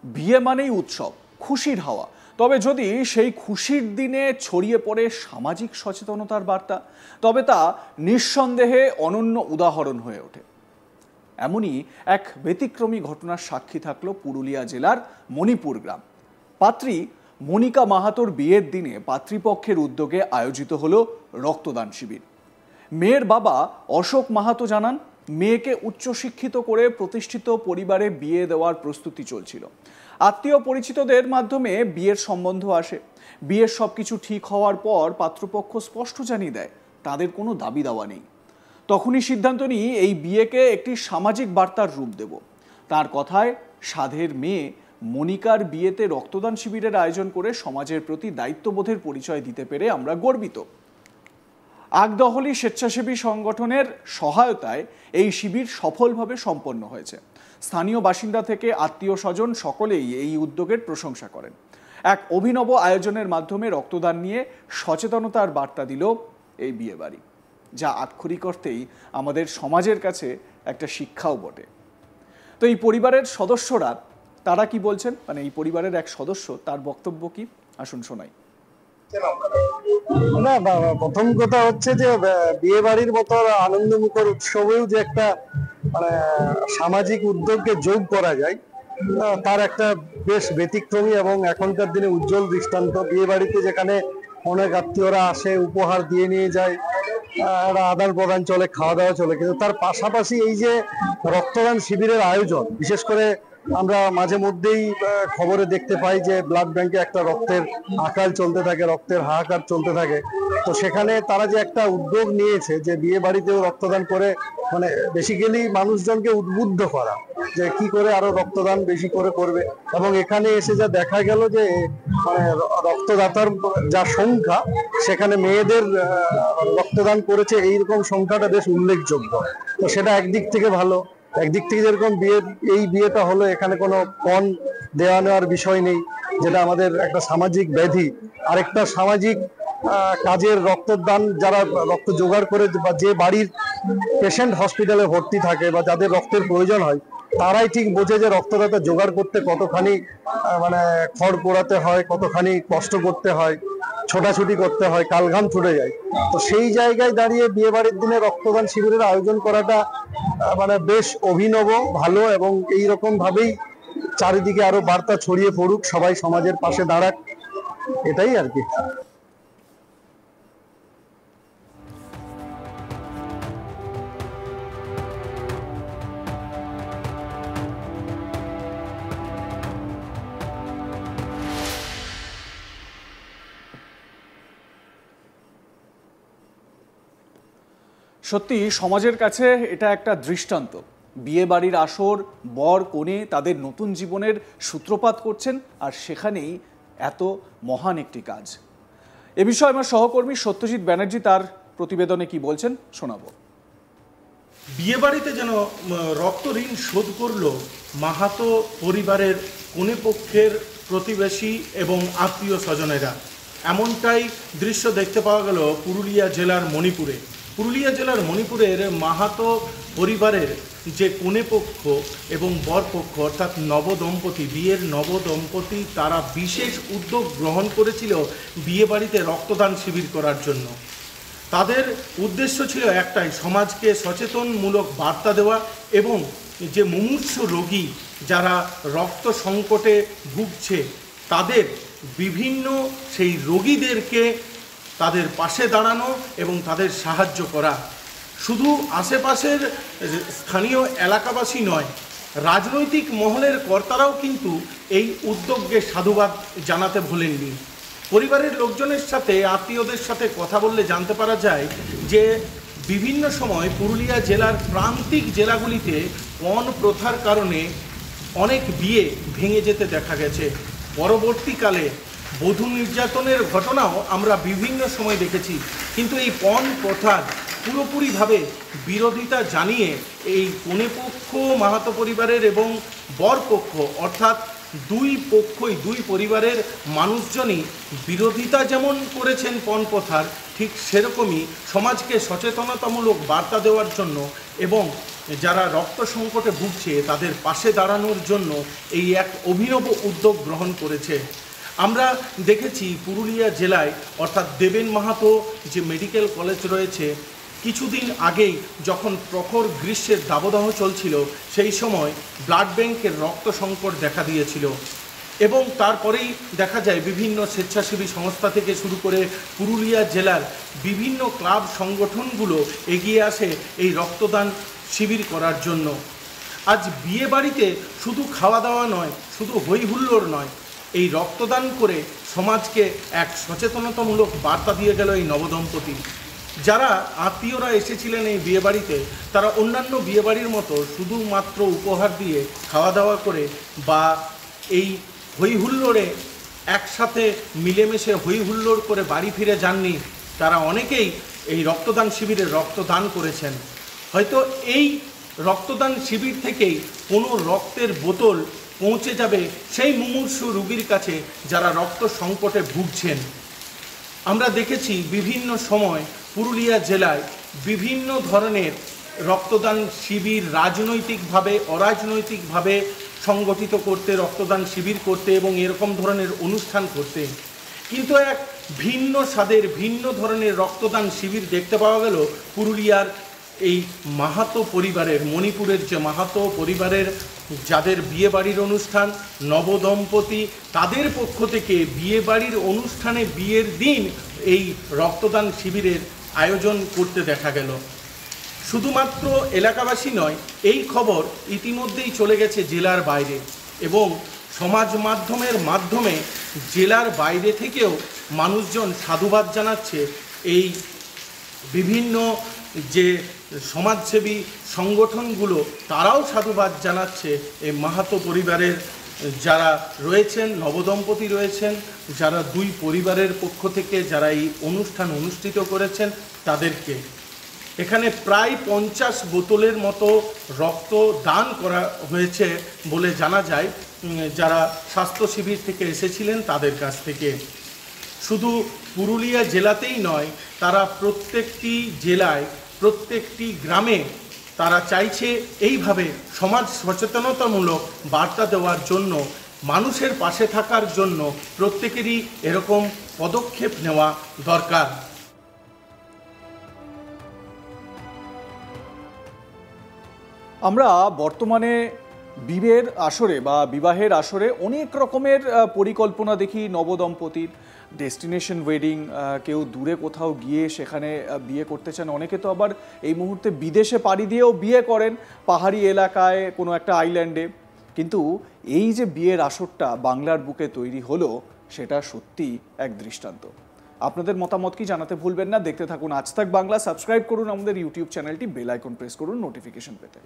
বিয়ে মানেই উৎসব, খুশির হাওয়া। তবে যদি সেই খুশির দিনে ছড়িয়ে পড়ে সামাজিক সচেতনতার বার্তা, তবে তা নিঃসন্দেহে অনন্য উদাহরণ হয়ে ওঠে। এমনই এক ব্যতিক্রমী ঘটনার সাক্ষী থাকলো পুরুলিয়া জেলার মণিপুর গ্রাম। পাত্রী মনিকা মাহাতোর বিয়ের দিনে পাত্রীপক্ষের উদ্যোগে আয়োজিত হলো রক্তদান শিবির। মেয়ের বাবা অশোক মাহাতো জানান, মেয়েকে উচ্চশিক্ষিত করে প্রতিষ্ঠিত পরিবারে বিয়ে দেওয়ার প্রস্তুতি চলছিল। আত্মীয় পরিচিতদের মাধ্যমে বিয়ের সম্বন্ধ আসে। বিয়ের সবকিছু ঠিক হওয়ার পর পাত্রপক্ষ স্পষ্ট জানিয়ে দেয় তাদের কোনো দাবি দাওয়া নেই। তখনই সিদ্ধান্ত নিই এই বিয়েকে একটি সামাজিক বার্তার রূপ দেব। তার কথায় সাধের মেয়ে মনিকার বিয়েতে রক্তদান শিবিরের আয়োজন করে সমাজের প্রতি দায়িত্ববোধের পরিচয় দিতে পেরে আমরা গর্বিত। আগদহলি স্বেচ্ছাসেবী সংগঠনের সহায়তায় এই শিবির সফলভাবে সম্পন্ন হয়েছে। স্থানীয় বাসিন্দা থেকে আত্মীয় স্বজন সকলেই এই উদ্যোগের প্রশংসা করেন। এক অভিনব আয়োজনের মাধ্যমে রক্তদান নিয়ে সচেতনতার বার্তা দিল এই বিয়েবাড়ি, যা আক্ষরিক অর্থেই আমাদের সমাজের কাছে একটা শিক্ষাও বটে। তো এই পরিবারের সদস্যরা তারা কি বলছেন, মানে এই পরিবারের এক সদস্য, তার বক্তব্য কি, আসুন শোনাই। না, প্রথম কথা হচ্ছে যে বিয়ে বাড়ির মতো আনন্দমুখর উৎসবেও যে একটা মানে সামাজিক উদ্যোগকে যোগ করা যায়, তার একটা বেশ ব্যতিক্রমী এবং এখনকার দিনে উজ্জ্বল দৃষ্টান্ত। বিয়ে বাড়িতে যেখানে অনেক আত্মীয়রা আসে, উপহার দিয়ে নিয়ে যায়, আদান প্রদান চলে, খাওয়া দাওয়া চলে, কিন্তু তার পাশাপাশি এই যে রক্তদান শিবিরের আয়োজন, বিশেষ করে আমরা মাঝে মধ্যেই খবরে দেখতে পাই যে ব্লাড ব্যাংকে একটা রক্তের আকাল চলতে থাকে, রক্তের হাহাকার চলতে থাকে। তো সেখানে তারা যে একটা উদ্যোগ নিয়েছে যে বিয়ে বাড়িতেও রক্তদান করে, মানে বেসিক্যালি মানুষজনকে উদ্বুদ্ধ করা যে কি করে আরো রক্তদান বেশি করে করবে। এবং এখানে এসে যা দেখা গেল যে মানে রক্তদাতার যা সংখ্যা, সেখানে মেয়েদের রক্তদান করেছে এইরকম সংখ্যাটা বেশ উল্লেখযোগ্য। তো সেটা একদিক থেকে ভালো। একদিক থেকে যেরকম এই বিয়েটা হলো, এখানে কোনো পণ দেওয়া নেওয়ার বিষয় নেই, যেটা আমাদের একটা সামাজিক ব্যাধি। আরেকটা সামাজিক কাজের রক্তদান, যারা রক্ত জোগাড় করে বা যে বাড়ির পেশেন্ট হসপিটালে ভর্তি থাকে বা যাদের রক্তের প্রয়োজন হয়, তারাই ঠিক বোঝে যে রক্তদাতা জোগাড় করতে কতখানি মানে খড় পোড়াতে হয়, কতখানি কষ্ট করতে হয়, ছোটাছুটি করতে হয়, কালঘাম ছুটে যায়। তো সেই জায়গায় দাঁড়িয়ে বিয়ে বাড়ির দিনে রক্তদান শিবিরের আয়োজন করাটা মানে বেশ অভিনব, ভালো, এবং এইরকম ভাবেই চারিদিকে আরো বার্তা ছড়িয়ে পড়ুক, সবাই সমাজের পাশে দাঁড়াক, এটাই আর কি। সত্যি সমাজের কাছে এটা একটা দৃষ্টান্ত। বিয়ে বাড়ির আসর, বর কনে তাদের নতুন জীবনের সূত্রপাত করছেন, আর সেখানেই এত মহান একটি কাজ। এ বিষয়ে আমার সহকর্মী সত্যজিৎ ব্যানার্জি তার প্রতিবেদনে কি বলছেন শোনাবো। বিয়ে বাড়িতে যেন রক্ত ঋণ শোধ করল মাহাতো পরিবারের কনে পক্ষের প্রতিবেশী এবং আত্মীয় স্বজনেরা। এমনটাই দৃশ্য দেখতে পাওয়া গেল পুরুলিয়া জেলার মণিপুরে। পুরুলিয়া জেলার মণিপুরের মাহাতো পরিবারের যে কনে পক্ষ এবং বর পক্ষ, অর্থাৎ নবদম্পতি, বিয়ের নবদম্পতি, তারা বিশেষ উদ্যোগ গ্রহণ করেছিল বিয়ে বাড়িতে রক্তদান শিবির করার জন্য। তাদের উদ্দেশ্য ছিল একটাই, সমাজকে সচেতনমূলক বার্তা দেওয়া এবং যে মুমূর্ষ রোগী যারা রক্ত সংকটে ভুগছে, তাদের বিভিন্ন সেই রোগীদেরকে তাদের পাশে দাঁড়ানো এবং তাদের সাহায্য করা। শুধু আশেপাশের স্থানীয় এলাকাবাসী নয়, রাজনৈতিক মহলের কর্তারাও কিন্তু এই উদ্যোগকে সাধুবাদ জানাতে ভোলেননি। পরিবারের লোকজনের সাথে, আত্মীয়দের সাথে কথা বললে জানতে পারা যায় যে বিভিন্ন সময় পুরুলিয়া জেলার প্রান্তিক জেলাগুলিতে পণ প্রথার কারণে অনেক বিয়ে ভেঙে যেতে দেখা গেছে। পরবর্তীকালে বধূ নির্যাতনের ঘটনাও আমরা বিভিন্ন সময় দেখেছি। কিন্তু এই পণ প্রথার পুরোপুরিভাবে বিরোধিতা জানিয়ে এই কনে পক্ষ, মাহাতো পরিবারের এবং বর পক্ষ, অর্থাৎ দুই পক্ষই, দুই পরিবারের মানুষজনই বিরোধিতা যেমন করেছেন পণ প্রথার, ঠিক সেরকমই সমাজকে সচেতনতামূলক বার্তা দেওয়ার জন্য এবং যারা রক্ত সংকটে ভুগছে তাদের পাশে দাঁড়ানোর জন্য এই এক অভিনব উদ্যোগ গ্রহণ করেছে। আমরা দেখেছি পুরুলিয়া জেলায় অর্থাৎ দেবেন মাহাতো যে মেডিকেল কলেজ রয়েছে, কিছুদিন আগেই যখন প্রখর গ্রীষ্মের দাবদাহ চলছিল সেই সময় ব্লাড ব্যাংকের রক্ত সংকট দেখা দিয়েছিল এবং তারপরেই দেখা যায় বিভিন্ন স্বেচ্ছাসেবী সংস্থা থেকে শুরু করে পুরুলিয়া জেলার বিভিন্ন ক্লাব সংগঠনগুলো এগিয়ে আসে এই রক্তদান শিবির করার জন্য। আজ বিয়ে বাড়িতে শুধু খাওয়া দাওয়া নয়, শুধু হই হুল্লোড় নয়, এই রক্তদান করে সমাজকে এক সচেতনতামূলক বার্তা দিয়ে গেল এই নবদম্পতি। যারা আত্মীয়রা এসেছিলেন এই বিয়েবাড়িতে, তারা অন্যান্য বিয়েবাড়ির মতো শুধুমাত্র উপহার দিয়ে খাওয়া দাওয়া করে বা এই হই হুল্লোড়ে একসাথে মিলেমিশে হই হুল্লোড় করে বাড়ি ফিরে যাননি। তারা অনেকেই এই রক্তদান শিবিরে রক্তদান করেছেন। হয়তো এই রক্তদান শিবির থেকেই কোনো রক্তের বোতল পৌঁছে যাবে সেই মুমূর্ষু রোগীর কাছে যারা রক্ত সংকটে ভুগছেন। আমরা দেখেছি বিভিন্ন সময় পুরুলিয়া জেলায় বিভিন্ন ধরনের রক্তদান শিবির রাজনৈতিকভাবে অরাজনৈতিকভাবে সংগঠিত করতে, রক্তদান শিবির করতে এবং এরকম ধরনের অনুষ্ঠান করতে, কিন্তু এক ভিন্ন স্বাদের ভিন্ন ধরনের রক্তদান শিবির দেখতে পাওয়া গেল পুরুলিয়ার এই মাহাতো পরিবারের, মণিপুরের যে মাহাতো পরিবারের যাদের বিয়ে বাড়ির অনুষ্ঠান, নবদম্পতি, তাদের পক্ষ থেকে বিয়ে বাড়ির অনুষ্ঠানে বিয়ের দিন এই রক্তদান শিবিরের আয়োজন করতে দেখা গেল। শুধুমাত্র এলাকাবাসী নয়, এই খবর ইতিমধ্যেই চলে গেছে জেলার বাইরে এবং সমাজ মাধ্যমের মাধ্যমে জেলার বাইরে থেকেও মানুষজন সাধুবাদ জানাচ্ছে। এই বিভিন্ন যে সমাজসেবী সংগঠনগুলো তারাও সাধুবাদ জানাচ্ছে এই মাহাতো পরিবারের যারা রয়েছেন, নবদম্পতি রয়েছেন, যারা দুই পরিবারের পক্ষ থেকে যারা এই অনুষ্ঠান অনুষ্ঠিত করেছেন তাদেরকে। এখানে প্রায় 50 বোতলের মতো রক্ত দান করা হয়েছে বলে জানা যায় যারা স্বাস্থ্য শিবির থেকে এসেছিলেন তাদের কাছ থেকে। শুধু পুরুলিয়া জেলাতেই নয়, তারা প্রত্যেকটি জেলায় প্রত্যেকটি গ্রামে তারা চাইছে এইভাবে সমাজ সচেতনতামূলক বার্তা দেওয়ার জন্য, মানুষের পাশে থাকার জন্য প্রত্যেকেরই এরকম পদক্ষেপ নেওয়া দরকার। আমরা বর্তমানে বিয়ের আসরে বা বিবাহের আসরে অনেক রকমের পরিকল্পনা দেখি নবদম্পতির। ডেস্টিনেশন ওয়েডিং, কেউ দূরে কোথাও গিয়ে সেখানে বিয়ে করতে চান, অনেকে তো আবার এই মুহূর্তে বিদেশে পাড়ি দিয়েও বিয়ে করেন পাহাড়ি এলাকায় কোনো একটা আইল্যান্ডে। কিন্তু এই যে বিয়ের আসরটা বাংলার বুকে তৈরি হলো, সেটা সত্যি এক দৃষ্টান্ত। আপনাদের মতামত কি জানাতে ভুলবেন না। দেখতে থাকুন আজ তাক বাংলা, সাবস্ক্রাইব করুন আমাদের ইউটিউব চ্যানেলটি, বেল আইকন প্রেস করুন নোটিফিকেশন পেতে।